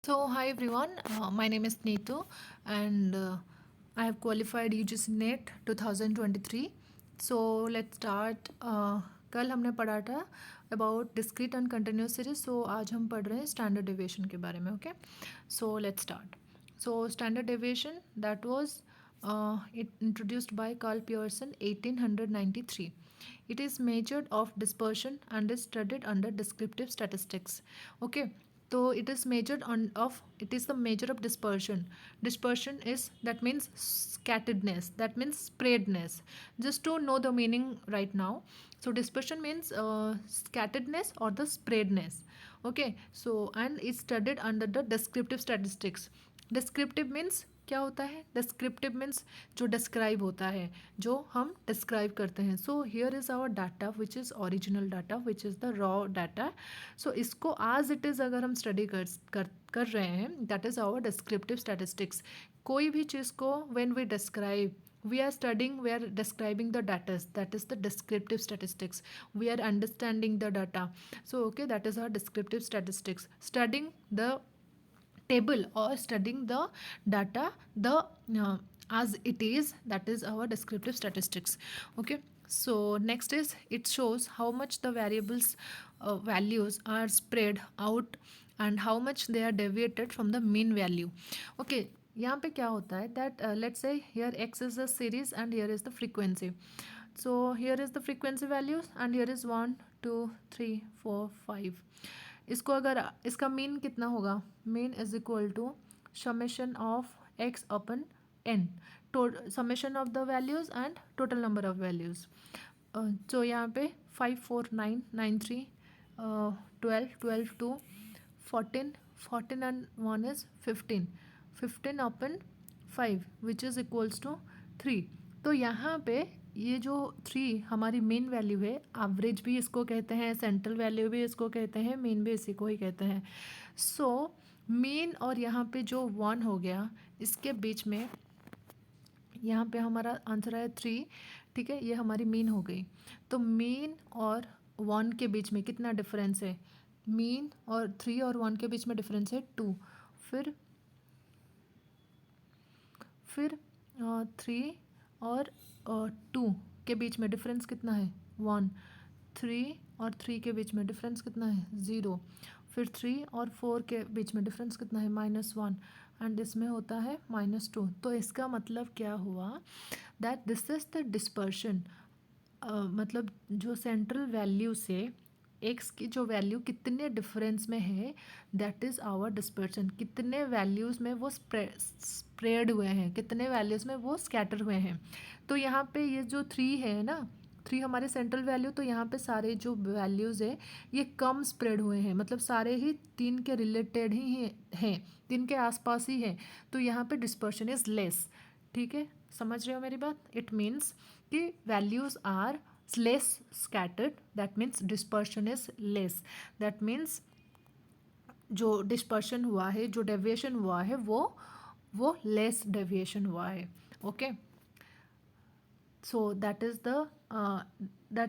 So, hi everyone, my name is Neetu and I have qualified UGC NET 2023. So, let's start. कल हमने पढ़ा था about discrete and continuous series. So आज हम पढ़ रहे हैं स्टैंडर्ड डेविएशन के बारे में. Okay, so let's start. So, standard deviation that was introduced by Carl Pearson 1893. It is measured of dispersion and is studied under descriptive statistics. Okay, so it is the measure of dispersion. Dispersion is, that means scatteredness, that means spreadness. Just to know the meaning right now, so dispersion means scatteredness or the spreadness. Okay, so and is studied under the descriptive statistics. Descriptive means क्या होता है? Descriptive means जो describe होता है, जो हम describe करते हैं. So here is our data which is original data, which is the raw data. So इसको आज इट इज़ अगर हम स्टडी कर रहे हैं, that is our descriptive statistics. कोई भी चीज़ को when we describe, we are describing the data, that is the descriptive statistics. We are understanding the data. So okay, that is our descriptive statistics. Studying the table or studying the data the as it is, that is our descriptive statistics. Okay, so next is it shows how much the variables values are spread out and how much they are deviated from the mean value. Okay, यहाँ पे क्या होता है that let's say here x is a series and here is the frequency. So here is the frequency values and here is 1 2 3 4 5. इसको अगर इसका mean कितना होगा, mean is equal to summation of x upon n, summation of the values and total number of values. तो यहाँ पे 5 4 9 9 3 12 12 2 14 14 and 1 is 15 15 upon 5 which is equals to 3. तो यहाँ पे ये जो 3 हमारी मेन वैल्यू है, एवरेज भी इसको कहते हैं, सेंट्रल वैल्यू भी इसको कहते हैं, मेन भी इसी को ही कहते हैं. सो मेन और यहाँ पे जो 1 हो गया, इसके बीच में यहाँ पे हमारा आंसर है 3. ठीक है, ये हमारी मीन हो गई. तो मीन और 1 के बीच में कितना डिफरेंस है? मीन और 3 और 1 के बीच में डिफरेंस है 2. फिर 3 और 2 के बीच में डिफरेंस कितना है? 1. 3 और 3 के बीच में डिफरेंस कितना है? 0. फिर 3 और 4 के बीच में डिफरेंस कितना है? -1. एंड इसमें होता है -2. तो इसका मतलब क्या हुआ? That this is the dispersion. मतलब जो सेंट्रल वैल्यू से एक्स की जो वैल्यू कितने डिफरेंस में है, दैट इज़ आवर डिस्पर्शन. कितने वैल्यूज़ में वो स्प्रेड हुए हैं, कितने वैल्यूज़ में वो स्कैटर हुए हैं. तो यहाँ पे ये जो 3 है ना, 3 हमारे सेंट्रल वैल्यू, तो यहाँ पे सारे जो वैल्यूज़ है ये कम स्प्रेड हुए हैं, मतलब सारे ही 3 के रिलेटेड ही हैं, 3 के आसपास ही हैं. तो यहाँ पे डिस्पर्शन इज़ लेस. ठीक है, समझ रहे हो मेरी बात? इट मीन्स कि values are less scattered, that means dispersion is less. that means जो डिस्पर्शन हुआ है, जो डेविएशन हुआ है, वो लेस डेविएशन हुआ है. Okay, so that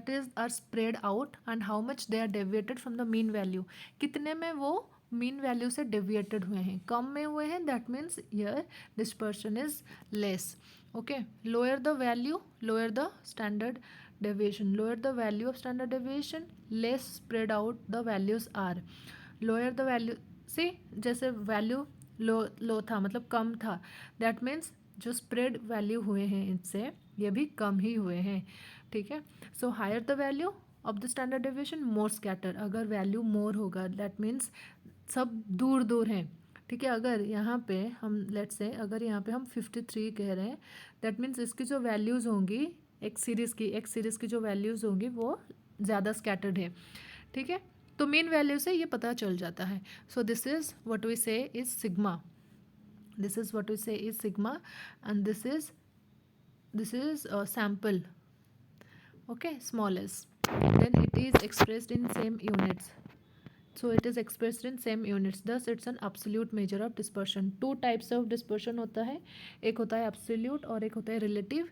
is are spread out and how much they are deviated from the mean value. कितने में वो मीन वैल्यू से डेविएटेड हुए हैं? कम में हुए हैं, that means here dispersion is less. Okay, lower the value, lower the standard deviation, lower the value of standard deviation, less spread out the values are. lower the value, see जैसे value लो था मतलब कम था, that means जो spread value हुए हैं इनसे ये भी कम ही हुए हैं. ठीक है, so higher the value of the standard deviation, more scatter. अगर वैल्यू मोर होगा, दैट मीन्स सब दूर दूर हैं. ठीक है, अगर यहाँ पे हम लेट्स से अगर यहाँ पे हम 53 कह रहे हैं, दैट मीन्स इसकी जो वैल्यूज़ होंगी एक्स सीरीज़ की जो वैल्यूज़ होंगी वो ज़्यादा स्कैटर्ड है. ठीक है, तो मेन वैल्यू से ये पता चल जाता है. So this is what we say is sigma. This is what we say is sigma and this is sample. Okay, small S. Then it is expressed in same units. So it is expressed in same units. Thus it's an absolute measure of dispersion. 2 types of dispersion होता है, एक होता है absolute और एक होता है relative.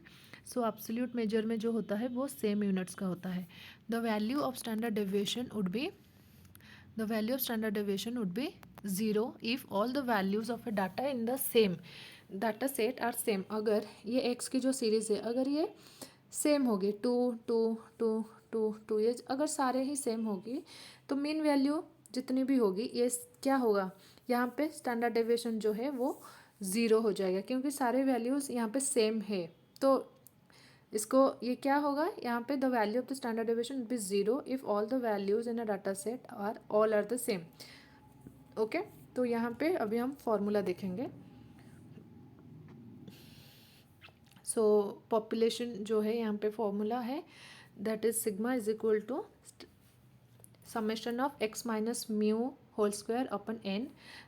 So absolute measure में जो होता है वो same units का होता है. The value of standard deviation would be zero if all the values of a data in the same data set are same. अगर ये एक्स की जो सीरीज़ है अगर ये सेम होगी, two two two two two, ये अगर सारे ही सेम होगी तो मीन वैल्यू जितनी भी होगी ये क्या होगा, यहाँ पे स्टैंडर्ड डेविएशन जो है वो ज़ीरो हो जाएगा, क्योंकि सारे वैल्यूज़ यहाँ पे सेम है। तो इसको ये क्या होगा, यहाँ पे the value of the standard deviation be zero if all the values in a data set are all are the same. Okay, तो यहाँ पे अभी हम फॉर्मूला देखेंगे। सो पॉपुलेशन जो है यहाँ पे फॉर्मूला है, that is sigma is equal to summation of x minus mu whole square upon n.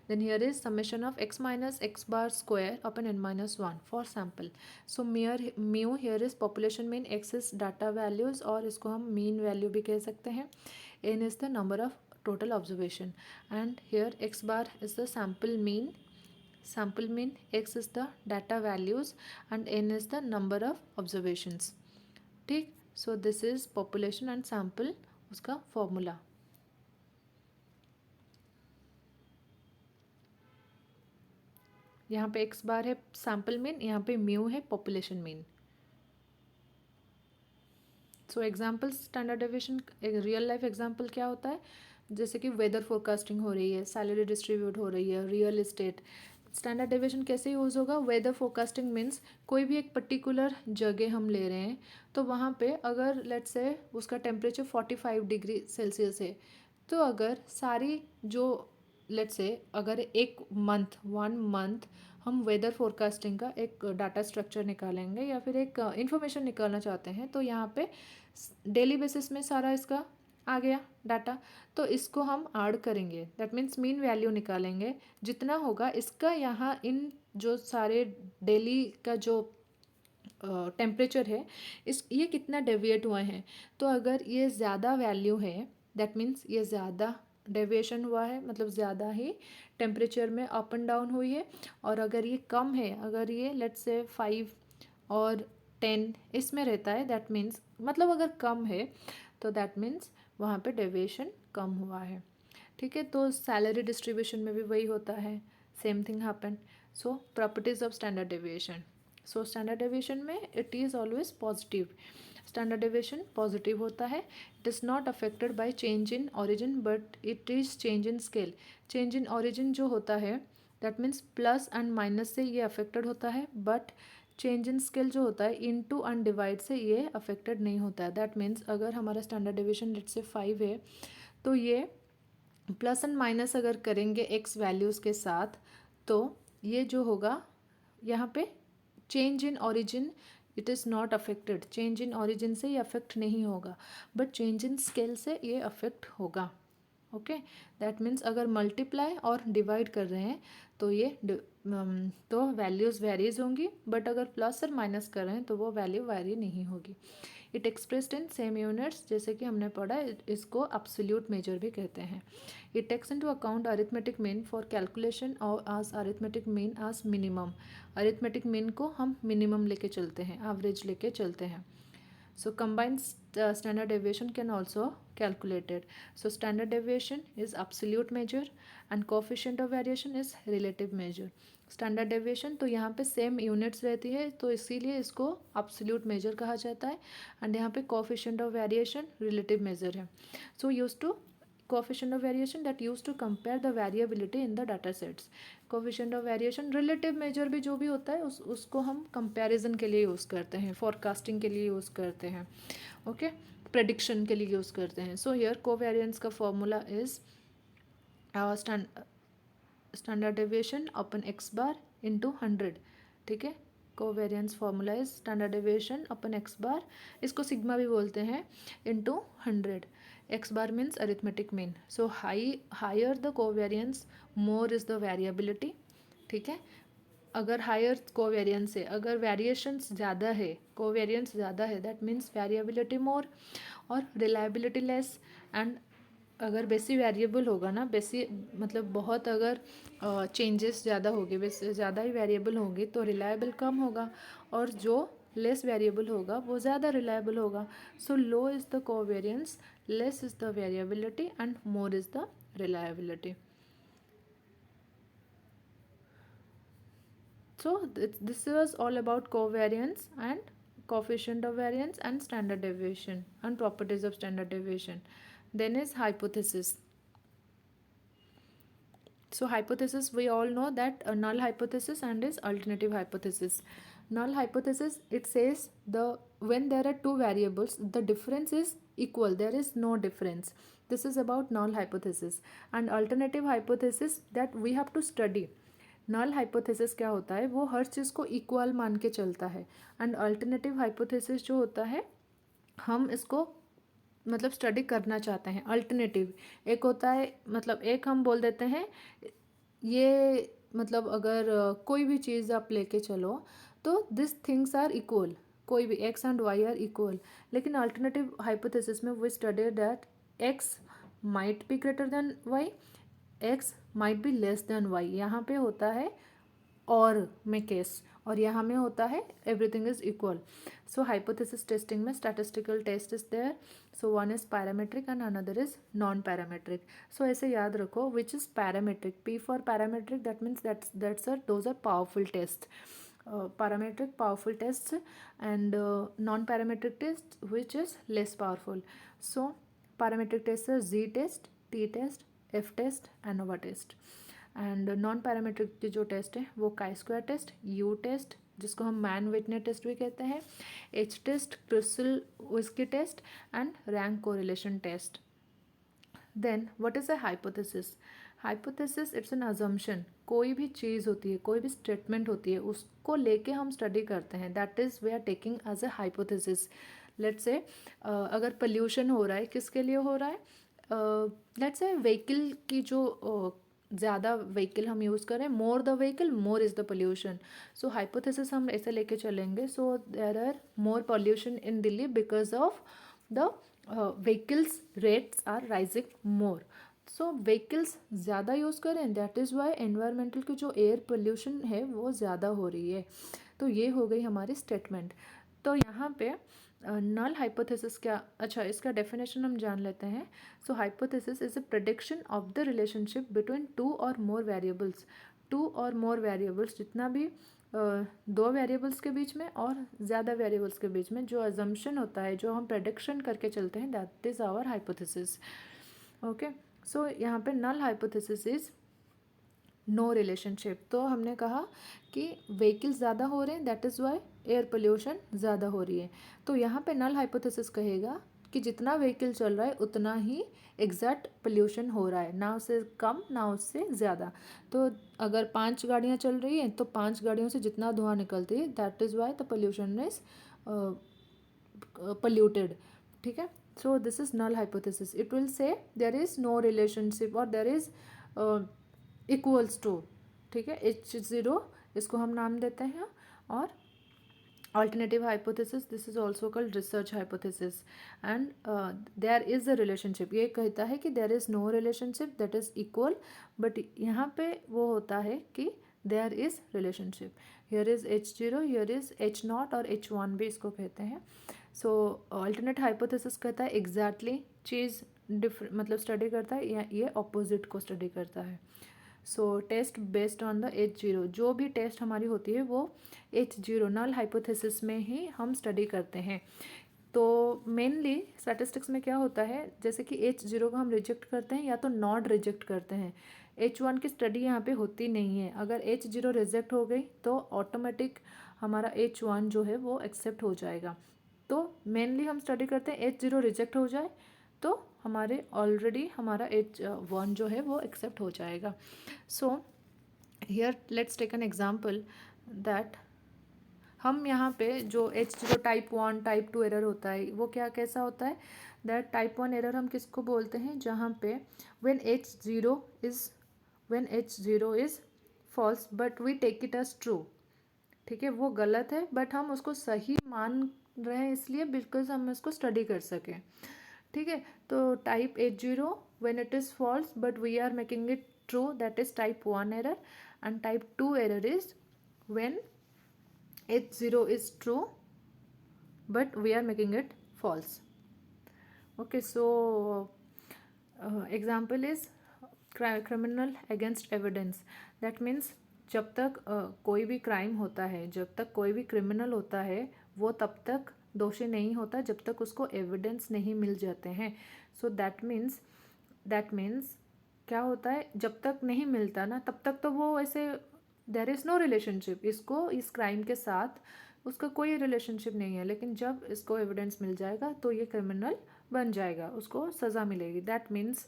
Then here is summation of x minus x bar square upon n minus 1 for sample. So mu here is population mean, x is data values और इसको हम mean value भी कह सकते हैं, n is the number of total observation and here x bar is the sample mean, x is the data values and n is the number of observations. ठीक, so this is population and sample उसका formula. यहाँ पे x बार है sample mean, यहाँ पे mu है population mean. So example standard deviation real life example क्या होता है, जैसे कि वेदर फोरकास्टिंग हो रही है, सैलरी डिस्ट्रीब्यूट हो रही है, रियल इस्टेट। स्टैंडर्ड डेविएशन कैसे यूज़ होगा, वेदर फोरकास्टिंग मीन्स कोई भी एक पर्टिकुलर जगह हम ले रहे हैं तो वहाँ पे अगर लेट्स से उसका टेम्परेचर 45 डिग्री सेल्सियस है, तो अगर सारी जो लेट्स से अगर एक मंथ 1 मंथ हम वेदर फोरकास्टिंग का एक डाटा स्ट्रक्चर निकालेंगे या फिर एक इंफॉर्मेशन निकालना चाहते हैं, तो यहाँ पे डेली बेसिस में सारा इसका आ गया डाटा, तो इसको हम ऐड करेंगे, दैट मीन्स मीन वैल्यू निकालेंगे जितना होगा इसका, यहाँ इन जो सारे डेली का जो टेम्परेचर है इस ये कितना डेविएट हुआ है। तो अगर ये ज़्यादा वैल्यू है दैट मीन्स ये ज़्यादा डेविएशन हुआ है, मतलब ज़्यादा ही टेम्परेचर में अप एंड डाउन हुई है। और अगर ये कम है, अगर ये लेट्स से 5 और 10 इसमें रहता है, दैट मीन्स मतलब अगर कम है तो दैट मीन्स वहाँ पे डेविएशन कम हुआ है। ठीक है, तो सैलरी डिस्ट्रीब्यूशन में भी वही होता है, same thing happen. So properties of standard deviation, so standard deviation में it is always positive, standard deviation positive होता है। It is not affected by change in origin but it is change in scale. Change in origin जो होता है that means plus and minus से ये affected होता है, बट चेंज इन स्केल जो होता है इनटू एंड डिवाइड से ये अफेक्टेड नहीं होता है। दैट मीन्स अगर हमारा स्टैंडर्ड डेविएशन लेट्स से 5 है तो ये प्लस एंड माइनस अगर करेंगे एक्स वैल्यूज़ के साथ, तो ये जो होगा यहाँ पे change in origin it is not affected, change in origin से ये अफेक्ट नहीं होगा, बट चेंज इन स्केल से ये अफेक्ट होगा। ओके, दैट मीन्स अगर मल्टीप्लाई और डिवाइड कर रहे हैं तो ये तो वैल्यूज़ वेरीज होंगी, बट अगर प्लस और माइनस कर रहे हैं तो वो वैल्यू वेरी नहीं होगी। It expressed in same units, जैसे कि हमने पढ़ा इसको एब्सोल्यूट मेजर भी कहते हैं। It takes into account arithmetic mean for calculation और आज अरिथमेटिक मीन आज मिनिमम, अरिथमेटिक मीन को हम मिनिमम लेके चलते हैं, एवरेज लेके चलते हैं। So combined standard deviation can also calculated. So standard deviation is absolute measure and coefficient of variation is relative measure. Standard deviation तो यहाँ पे सेम यूनिट्स रहती है तो इसीलिए इसको absolute measure कहा जाता है, एंड यहाँ पे coefficient of variation relative measure है. So used to coefficient of variation that used to compare the variability in the data sets. Coefficient of variation relative major भी जो भी होता है उसको हम कंपैरिजन के लिए यूज़ करते हैं, फॉरकास्टिंग के लिए यूज़ करते हैं, ओके, प्रेडिक्शन के लिए यूज़ करते हैं. सो हियर कोवेरिएंस का formula is standard deviation upon x bar into 100. ठीक है, covariance formula is standard deviation upon x bar, इसको सिग्मा भी बोलते हैं, into 100. X bar means arithmetic mean. So higher the covariance more is the variability. ठीक है, अगर higher covariance है, अगर वेरिएशंस ज़्यादा है, कोवेरिएंस ज़्यादा है, दैट मीन्स वेरिएबिलिटी मोर और रिलायबिलिटी लेस. एंड अगर बेसी वेरिएबल होगा ना, बेसी मतलब बहुत अगर चेंजेस ज़्यादा होंगे, बेसी ज़्यादा ही वेरिएबल होंगे तो रिलायबल कम होगा, और जो लेस वेरिएबल होगा वो ज़्यादा रिलायबल होगा. So low is the covariance, less is the variability and more is the reliability. So this was all about covariance and coefficient of variance and standard deviation and properties of standard deviation. Then is hypothesis. So hypothesis, we all know that a null hypothesis and is alternative hypothesis. Null hypothesis, it says the when there are two variables, the difference is equal, there is no difference. This is about null hypothesis. And alternative hypothesis, that we have to study. Null hypothesis क्या होता है, वो हर चीज़ को equal मान के चलता है. And alternative hypothesis जो होता है, हम इसको मतलब स्टडी करना चाहते हैं. अल्टरनेटिव एक होता है, मतलब एक हम बोल देते हैं ये, मतलब अगर कोई भी चीज़ आप लेके चलो तो दिस थिंग्स आर इक्वल, कोई भी x and y are equal. लेकिन अल्टरनेटिव हाइपोथेसिस में we study that x might be greater than y, x might be less than y. यहाँ पे होता है और में केस, और यहाँ में होता है everything is equal. So hypothesis testing में statistical test is there. So one is parametric and another is non parametric. So ऐसे याद रखो, which is parametric, P for parametric, that means that's are those are powerful test. Parametric powerful tests, and non-parametric tests which is less powerful. So parametric tests are Z test, T test, F test, ANOVA test. And non parametric जो test है वो chi square test, you test जिसको हम man विटने test भी कहते हैं, H test, Kruskal विस्की test, and rank correlation test. Then what is a hypothesis. Hypothesis it's an assumption. कोई भी चीज़ होती है, कोई भी स्टेटमेंट होती है, उसको लेके हम स्टडी करते हैं, that is we are taking as a hypothesis. Let's say अगर पोल्यूशन हो रहा है, किसके लिए हो रहा है, लेट्स से व्हीकल की जो ज़्यादा व्हीकल हम यूज़ करें, more the vehicle more is the pollution. So hypothesis हम ऐसे लेके चलेंगे. So there are more pollution in Delhi because of the vehicles rates are rising more. So vehicles ज़्यादा यूज़ करें, दैट इज़ वाई एनवायरमेंटल की जो air pollution है वो ज़्यादा हो रही है. तो ये हो गई हमारी स्टेटमेंट. तो यहाँ पे नल हाइपोथेसिस क्या, अच्छा इसका डेफिनेशन हम जान लेते हैं. So hypothesis is a prediction of the relationship between two or more variables. To or more variables, जितना भी दो वेरिएबल्स के बीच में और ज़्यादा वेरिएबल्स के बीच में जो अजम्पशन होता है, जो हम प्रेडिक्शन करके चलते हैं, that is our hypothesis. Okay. So यहाँ पे null hypothesis is no relationship. तो हमने कहा कि व्हीकल्स ज़्यादा हो रहे हैं, that is why air pollution ज़्यादा हो रही है. तो यहाँ पे नल हाइपोथेसिस कहेगा कि जितना व्हीकल चल रहा है उतना ही एग्जैक्ट पोल्यूशन हो रहा है, ना उससे कम ना उससे ज़्यादा. तो अगर 5 गाड़ियाँ चल रही हैं तो 5 गाड़ियों से जितना धुआं निकलती है, that is why the pollution is polluted. ठीक है. So this is null hypothesis. It will say there is no relationship और देयर इज़ इक्वल्स टू. ठीक है. H0 इसको हम नाम देते हैं. और alternative hypothesis, this is also called research hypothesis, and there is a relationship. ये कहता है कि there is no relationship that is equal, but यहाँ पे वो होता है कि there is relationship. Here is H0, here is H0 और H1 भी इसको कहते हैं. So alternate hypothesis कहता है exactly चीज़ डिफरेंट, मतलब स्टडी करता है, या ये ऑपोजिट को स्टडी करता है. So test based on the H0, जो भी टेस्ट हमारी होती है वो H0 नल हाइपोथेसिस में ही हम स्टडी करते हैं. तो मेनली स्टैटिस्टिक्स में क्या होता है, जैसे कि H0 को हम रिजेक्ट करते हैं या तो नॉट रिजेक्ट करते हैं. H1 की स्टडी यहाँ पे होती नहीं है. अगर H0 रिजेक्ट हो गई तो ऑटोमेटिक हमारा H1 जो है वो एक्सेप्ट हो जाएगा. तो मेनली हम स्टडी करते हैं H0 रिजेक्ट हो जाए तो हमारे ऑलरेडी हमारा H1 जो है वो एक्सेप्ट हो जाएगा. So here let's take an example that हम यहाँ पे जो H0 टाइप 1 टाइप 2 एरर होता है वो क्या कैसा होता है, दैट टाइप 1 एरर हम किसको बोलते हैं, जहाँ पे when H0 is false but we take it as true. ठीक है. वो गलत है बट हम उसको सही मान रहे हैं इसलिए बिकॉज हम इसको स्टडी कर सकें. ठीक है. तो type H0 when it is false but we are making it true, that is type 1 error. And type 2 error is when H0 is true but we are making it false. Okay. So example is criminal against evidence. That means जब तक कोई भी crime होता है, जब तक कोई भी क्रिमिनल होता है, वो तब तक दोषी नहीं होता जब तक उसको एविडेंस नहीं मिल जाते हैं. सो दैट मीन्स क्या होता है, जब तक नहीं मिलता ना तब तक तो वो ऐसे देयर इज़ नो रिलेशनशिप, इसको इस क्राइम के साथ उसका कोई रिलेशनशिप नहीं है. लेकिन जब इसको एविडेंस मिल जाएगा तो ये क्रिमिनल बन जाएगा, उसको सज़ा मिलेगी. दैट मीन्स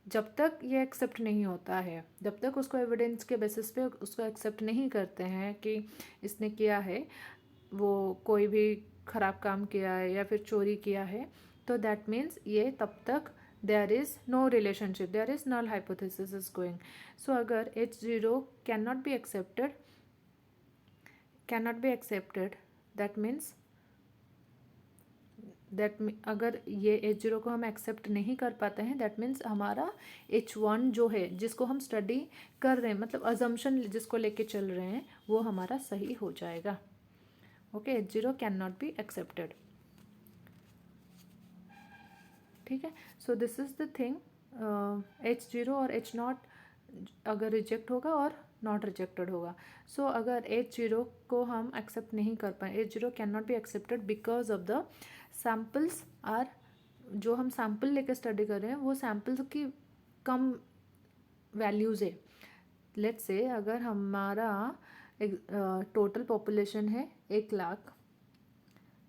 जब तक ये एक्सेप्ट नहीं होता है, जब तक उसको एविडेंस के बेसिस पे उसको एक्सेप्ट नहीं करते हैं कि इसने किया है, वो कोई भी ख़राब काम किया है या फिर चोरी किया है, तो दैट मीन्स ये तब तक there is no relationship, there is null hypothesis is going. So अगर H0 can not be accepted अगर ये H0 को हम एक्सेप्ट नहीं कर पाते हैं, दैट मीन्स हमारा H1 जो है जिसको हम स्टडी कर रहे हैं, मतलब अजम्पशन जिसको लेके चल रहे हैं, वो हमारा सही हो जाएगा. Okay, H0 can not be accepted. ठीक है. So this is the thing. H0 और H0 अगर रिजेक्ट होगा और नॉट रिजेक्टेड होगा. सो अगर H0 को हम एक्सेप्ट नहीं कर पाए, H0 can not be accepted because of the samples are, जो हम सैम्पल लेकर स्टडी कर रहे हैं वो सैम्पल्स की कम वैल्यूज़ है. लेट्स से अगर हमारा टोटल पॉपुलेशन है 1,00,000,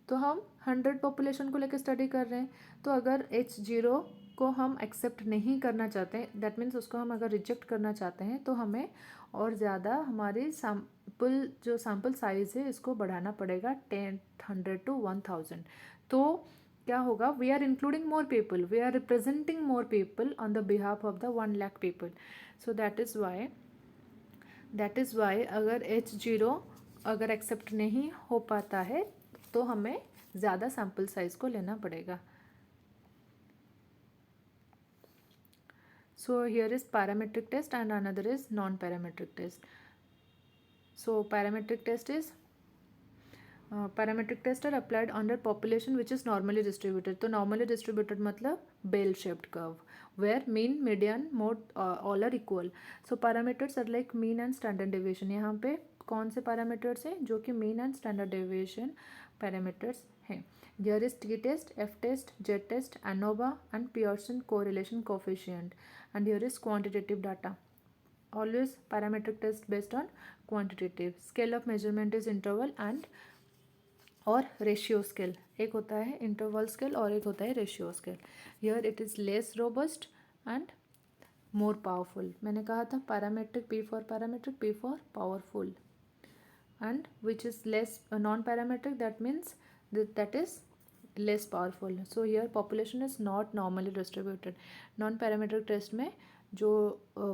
तो हम 100 पॉपुलेशन को लेकर स्टडी कर रहे हैं. तो अगर H0 को हम एक्सेप्ट नहीं करना चाहते हैं, दैट मीन्स उसको हम अगर रिजेक्ट करना चाहते हैं, तो हमें और ज़्यादा हमारी सैम्पल साइज़ है इसको बढ़ाना पड़ेगा 100 to 1000. तो क्या होगा, we are including more people, we are representing more people on the behalf of the 1,00,000 people. So that is why अगर H0 अगर एक्सेप्ट नहीं हो पाता है तो हमें ज़्यादा सैम्पल साइज़ को लेना पड़ेगा. So here is parametric test and another is non-parametric test. So parametric test are applied under population which is normally distributed. तो normally distributed मतलब bell shaped curve where mean, median, mode all are equal. So parameters are like mean and standard deviation. यहाँ पे कौन से parameters हैं जो कि mean and standard deviation parameters हैं. There is t-test, f-test, z-test, ANOVA and Pearson correlation coefficient. And here is quantitative data. Always parametric test based on quantitative. Scale of measurement is interval and और ratio scale. एक होता है interval scale और एक होता है ratio scale. Here it is less robust and more powerful. मैंने कहा था parametric, P for parametric, P for powerful. And which is less non-parametric, that means that is less powerful. So here population is not normally distributed. Non-parametric test में जो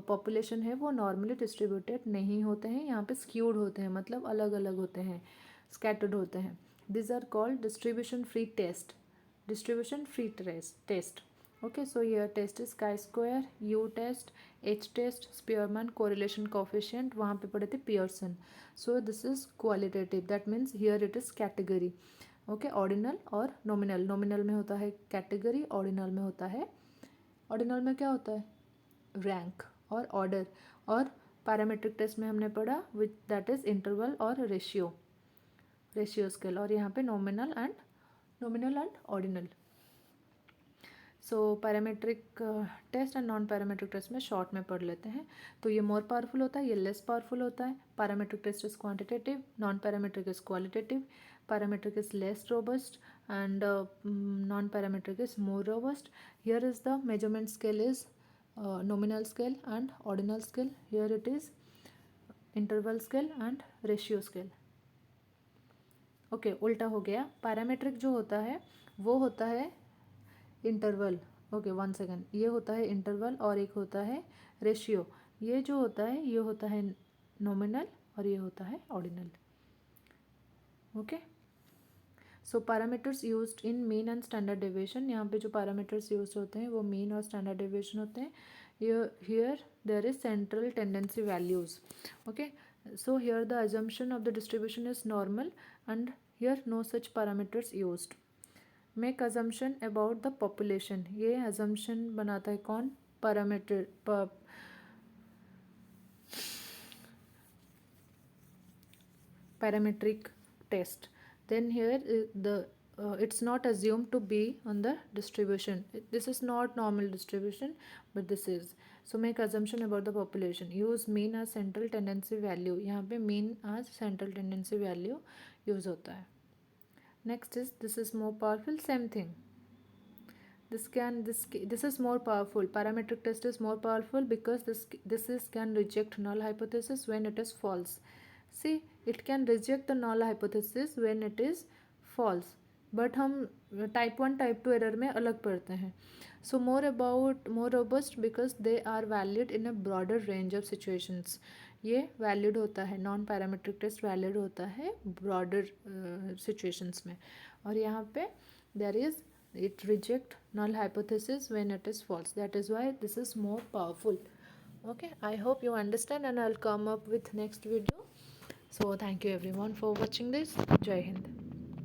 population है वो normally distributed नहीं होते हैं, यहाँ पे skewed होते हैं, मतलब अलग अलग होते हैं, scattered होते हैं. These are called distribution free test. Okay, so here test is chi-square, U-test, H-test, Spearman correlation coefficient, वहाँ पे पढ़े थे Pearson. So this is qualitative, that means here it is category. Okay, ordinal और nominal. Nominal में होता है category, ordinal में होता है, ordinal में क्या होता है rank और order. और parametric test में हमने पढ़ा with that is interval और ratio scale. और यहाँ पे nominal and ordinal. So parametric test and non parametric test में शॉर्ट में पढ़ लेते हैं. तो ये मोर पावरफुल होता है, ये लेस पावरफुल होता है. Parametric test is quantitative, non parametric is qualitative. Parametric is less robust and non parametric is more robust. Here is the measurement scale is nominal scale and ordinal scale. Here it is interval scale and ratio scale. Okay, उल्टा हो गया. Parametric जो होता है वो होता है interval. Okay, 1 second. ये होता है इंटरवल और एक होता है रेशियो. ये जो होता है ये होता है नॉमिनल और ये होता है ordinal. Okay, so parameters used in mean and standard deviation. यहाँ पे जो पैरामीटर्स यूज होते हैं वो मीन और स्टैंडर्ड डेविएशन होते हैं. Here there is central tendency values. Okay, so here the assumption of the distribution is normal and here no such parameters used. Make assumption about the population. ये अजम्पशन बनाता है कौन? Parameter parametric test. Then here the it's not assumed to be on the distribution. This is not normal distribution, but this is. So make assumption about the population. Use mean as central tendency value. यहाँ पे mean as central tendency value use होता है. Next is this is more powerful. Same thing. This is more powerful. Parametric test is more powerful because this is can reject null hypothesis when it is false. See, it can reject the null hypothesis when it is false. But हम type 1 type 2 error में अलग पढ़ते हैं. So more robust because they are valid in a broader range of situations. ये valid होता है, non parametric test valid होता है broader situations में. और यहाँ पे there is it reject null hypothesis when it is false. That is why this is more powerful. Okay, I hope you understand, and I'll come up with next video. So thank you everyone for watching this. Jai Hind.